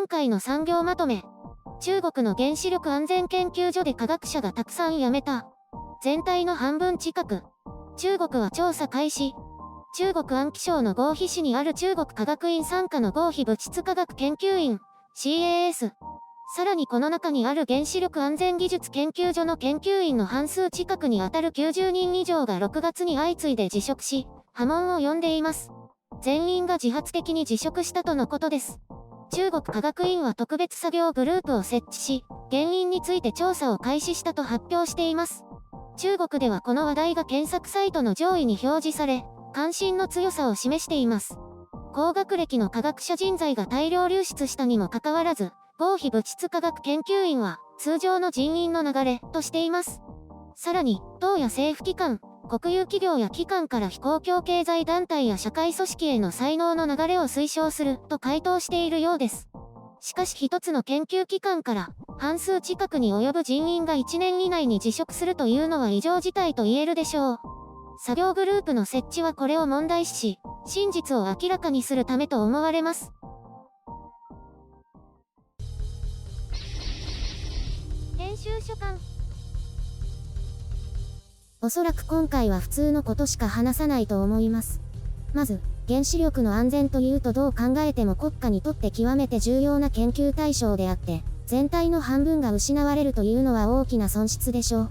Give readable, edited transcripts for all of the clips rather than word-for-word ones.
回の産業まとめ。中国の原子力安全研究所で科学者がたくさん辞めた。全体の半分近く。中国は調査開始。中国安徽省の合肥市にある中国科学院傘下の合肥物質科学研究院 CAS。さらにこの中にある原子力安全技術研究所の研究員の半数近くにあたる90人以上が6月に相次いで辞職し、波紋を呼んでいます。全員が自発的に辞職したとのことです。中国科学院は特別作業グループを設置し、原因について調査を開始したと発表しています。中国ではこの話題が検索サイトの上位に表示され、関心の強さを示しています。高学歴の科学者人材が大量流出したにもかかわらず、合肥物質科学研究院は通常の人員の流れとしています。さらに、党や政府機関、国有企業や機関から非公共経済団体や社会組織への才能の流れを推奨すると回答しているようです。しかし一つの研究機関から半数近くに及ぶ人員が1年以内に辞職するというのは異常事態と言えるでしょう。作業グループの設置はこれを問題視し、真実を明らかにするためと思われます。編集所管。おそらく今回は普通のことしか話さないと思います。まず、原子力の安全というとどう考えても国家にとって極めて重要な研究対象であって、全体の半分が失われるというのは大きな損失でしょう。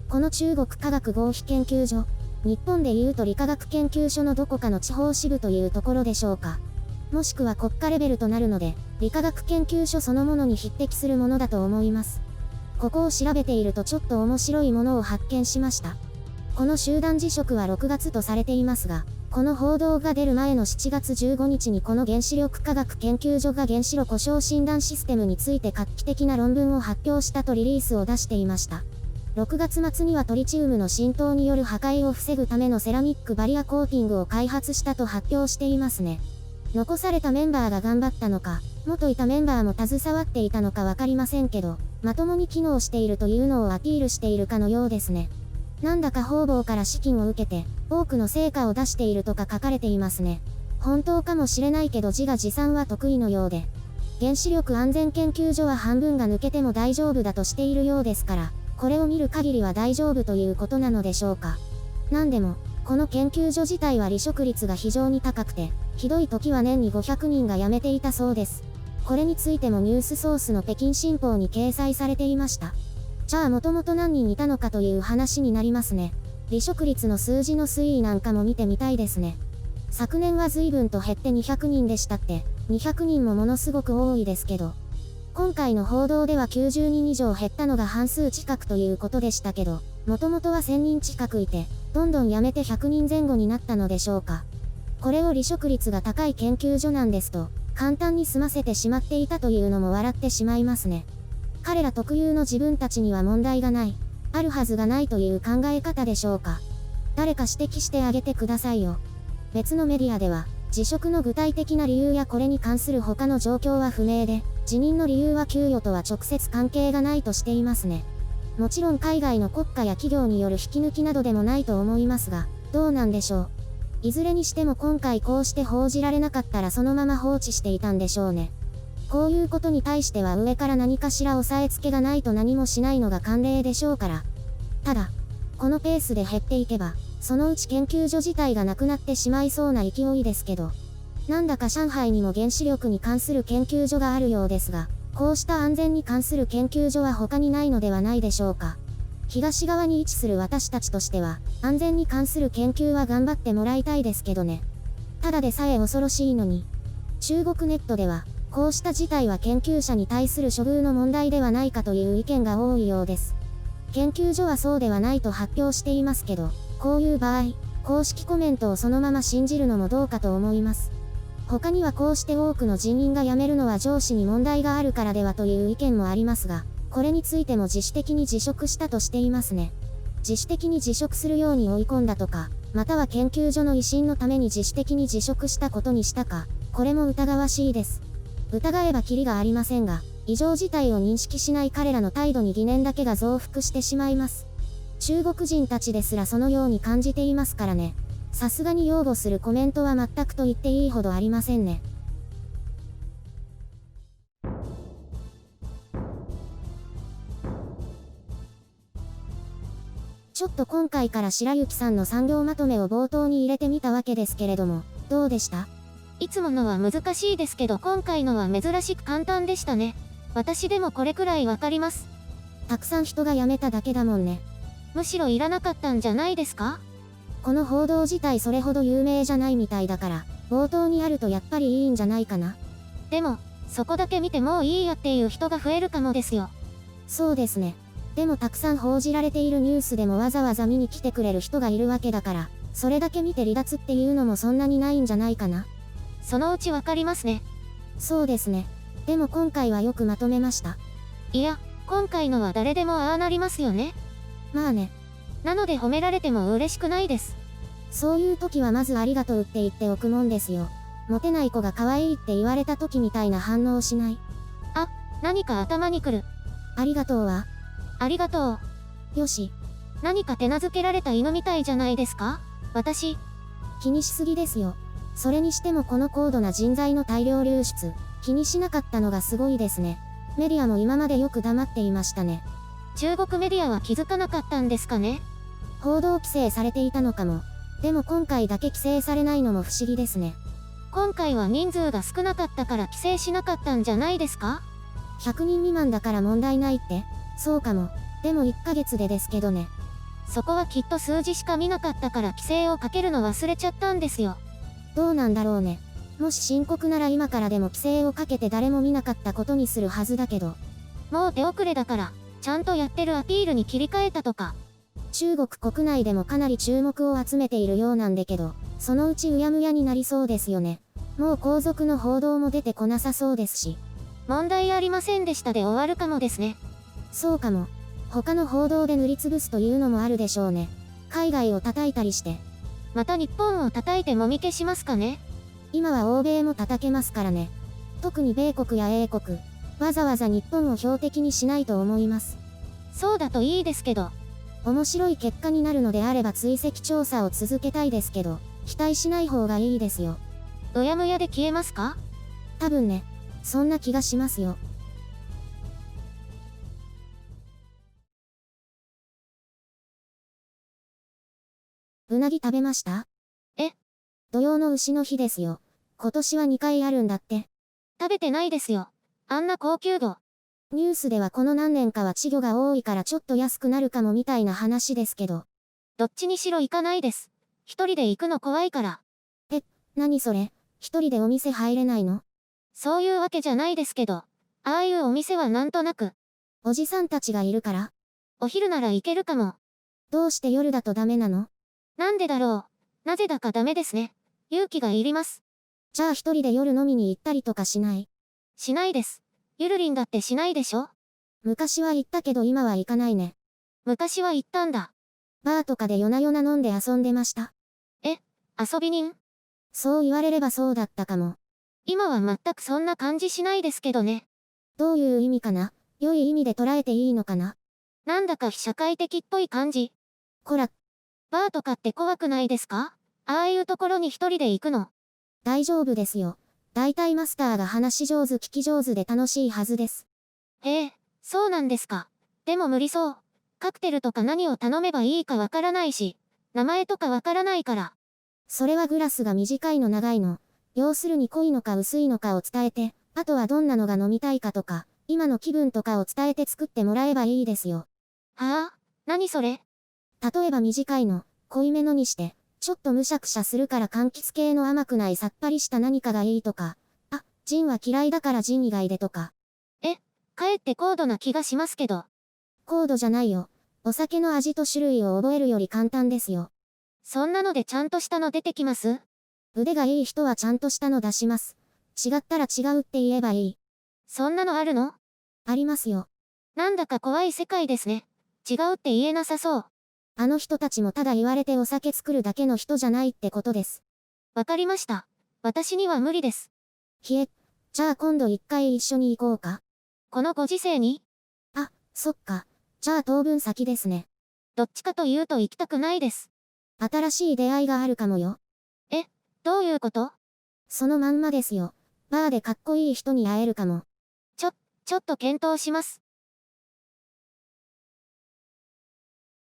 この中国科学合肥研究所、日本でいうと理化学研究所のどこかの地方支部というところでしょうか。もしくは国家レベルとなるので、理化学研究所そのものに匹敵するものだと思います。ここを調べているとちょっと面白いものを発見しました。この集団辞職は6月とされていますが、この報道が出る前の7月15日にこの原子力科学研究所が原子炉故障診断システムについて画期的な論文を発表したとリリースを出していました。6月末にはトリチウムの浸透による破壊を防ぐためのセラミックバリアコーティングを開発したと発表していますね。残されたメンバーが頑張ったのか、元いたメンバーも携わっていたのかわかりませんけど、まともに機能しているというのをアピールしているかのようですね。なんだか方々から資金を受けて、多くの成果を出しているとか書かれていますね。本当かもしれないけど自画自賛は得意のようで。原子力安全研究所は半分が抜けても大丈夫だとしているようですから、これを見る限りは大丈夫ということなのでしょうか。なんでも、この研究所自体は離職率が非常に高くて、ひどい時は年に500人が辞めていたそうです。これについてもニュースソースの北京新報に掲載されていました。じゃあもともと何人いたのかという話になりますね。離職率の数字の推移なんかも見てみたいですね。昨年は随分と減って200人でしたって、200人もものすごく多いですけど。今回の報道では90人以上減ったのが半数近くということでしたけど、もともとは1000人近くいて、どんどん辞めて100人前後になったのでしょうか。これを離職率が高い研究所なんですと、簡単に済ませてしまっていたというのも笑ってしまいますね。彼ら特有の自分たちには問題がない、あるはずがないという考え方でしょうか。誰か指摘してあげてくださいよ。別のメディアでは、辞職の具体的な理由やこれに関する他の状況は不明で、辞任の理由は給与とは直接関係がないとしていますね。もちろん海外の国家や企業による引き抜きなどでもないと思いますが、どうなんでしょう。いずれにしても今回こうして報じられなかったらそのまま放置していたんでしょうね。こういうことに対しては上から何かしら押さえつけがないと何もしないのが慣例でしょうから。ただ、このペースで減っていけば、そのうち研究所自体がなくなってしまいそうな勢いですけど。なんだか上海にも原子力に関する研究所があるようですが、こうした安全に関する研究所は他にないのではないでしょうか。東側に位置する私たちとしては、安全に関する研究は頑張ってもらいたいですけどね。ただでさえ恐ろしいのに。中国ネットでは、こうした事態は研究者に対する処遇の問題ではないかという意見が多いようです。研究所はそうではないと発表していますけど、こういう場合、公式コメントをそのまま信じるのもどうかと思います。他にはこうして多くの人員が辞めるのは上司に問題があるからではという意見もありますが、これについても自主的に辞職したとしていますね。自主的に辞職するように追い込んだとか、または研究所の威信のために自主的に辞職したことにしたか、これも疑わしいです。疑えばキリがありませんが、異常事態を認識しない彼らの態度に疑念だけが増幅してしまいます。中国人たちですらそのように感じていますからね。さすがに擁護するコメントは全くと言っていいほどありませんね。ちょっと今回から白雪さんの産業まとめを冒頭に入れてみたわけですけれども、どうでした？いつものは難しいですけど今回のは珍しく簡単でしたね。私でもこれくらいわかります。たくさん人が辞めただけだもんね。むしろいらなかったんじゃないですか？この報道自体それほど有名じゃないみたいだから、冒頭にあるとやっぱりいいんじゃないかな。でも、そこだけ見てもういいやっていう人が増えるかもですよ。そうですね。でもたくさん報じられているニュースでもわざわざ見に来てくれる人がいるわけだから、それだけ見て離脱っていうのもそんなにないんじゃないかな。そのうちわかりますね。そうですね。でも今回はよくまとめました。いや、今回のは誰でもああなりますよね。まあね。なので褒められても嬉しくないです。そういう時はまずありがとうって言っておくもんですよ。モテない子が可愛いって言われた時みたいな反応をしない。何か頭にくる。ありがとうは？ありがとう。よし。何か手なずけられた犬みたいじゃないですか？私。気にしすぎですよ。それにしてもこの高度な人材の大量流出、気にしなかったのがすごいですね。メディアも今までよく黙っていましたね。中国メディアは気づかなかったんですかね？報道規制されていたのかも。でも今回だけ規制されないのも不思議ですね。今回は人数が少なかったから規制しなかったんじゃないですか？100人未満だから問題ないって？そうかも。でも1ヶ月でですけどね。そこはきっと数字しか見なかったから規制をかけるの忘れちゃったんですよ。どうなんだろうね。もし深刻なら今からでも規制をかけて誰も見なかったことにするはずだけど。もう手遅れだから、ちゃんとやってるアピールに切り替えたとか。中国国内でもかなり注目を集めているようなんだけど、そのうちうやむやになりそうですよね。もう後続の報道も出てこなさそうですし。問題ありませんでしたで終わるかもですね。そうかも。他の報道で塗りつぶすというのもあるでしょうね。海外を叩いたりして。また日本を叩いてもみ消しますかね？今は欧米も叩けますからね。特に米国や英国。わざわざ日本を標的にしないと思います。そうだといいですけど。面白い結果になるのであれば追跡調査を続けたいですけど、期待しない方がいいですよ。うやむやで消えますか？多分ね。そんな気がしますよ。うなぎ食べました？え？土用の丑の日ですよ。今年は2回あるんだって。食べてないですよ。あんな高級魚。ニュースではこの何年かは稚魚が多いからちょっと安くなるかもみたいな話ですけど。どっちにしろ行かないです。一人で行くの怖いから。何それ？一人でお店入れないの？そういうわけじゃないですけど。ああいうお店はなんとなく。おじさんたちがいるから？お昼なら行けるかも。どうして夜だとダメなの？なんでだろう。なぜだかダメですね。勇気がいります。じゃあ一人で夜飲みに行ったりとかしない？しないです。ゆるりんだってしないでしょ？昔は行ったけど今は行かないね。昔は行ったんだ。バーとかで夜な夜な飲んで遊んでました。遊び人？そう言われればそうだったかも。今は全くそんな感じしないですけどね。どういう意味かな？良い意味で捉えていいのかな？なんだか非社会的っぽい感じ。こら、バーとかって怖くないですか？ああいうところに一人で行くの。大丈夫ですよ。大体マスターが話し上手聞き上手で楽しいはずです。へえ、そうなんですか。でも無理そう。カクテルとか何を頼めばいいかわからないし、名前とかわからないから。それはグラスが短いの長いの。要するに濃いのか薄いのかを伝えて、あとはどんなのが飲みたいかとか、今の気分とかを伝えて作ってもらえばいいですよ。はあ？何それ？例えば短いの、濃いめのにして、ちょっとむしゃくしゃするから柑橘系の甘くないさっぱりした何かがいいとか、あ、ジンは嫌いだからジン以外でとか。かえって高度な気がしますけど。高度じゃないよ。お酒の味と種類を覚えるより簡単ですよ。そんなのでちゃんとしたの出てきます？腕がいい人はちゃんとしたの出します。違ったら違うって言えばいい。そんなのあるの？ありますよ。なんだか怖い世界ですね。違うって言えなさそう。あの人たちもただ言われてお酒作るだけの人じゃないってことです。わかりました。私には無理です。ひえ、じゃあ今度一回一緒に行こうか。このご時世に？あ、そっか。じゃあ当分先ですね。どっちかというと行きたくないです。新しい出会いがあるかもよ。どういうこと？そのまんまですよ。バーでかっこいい人に会えるかも。ちょっと検討します。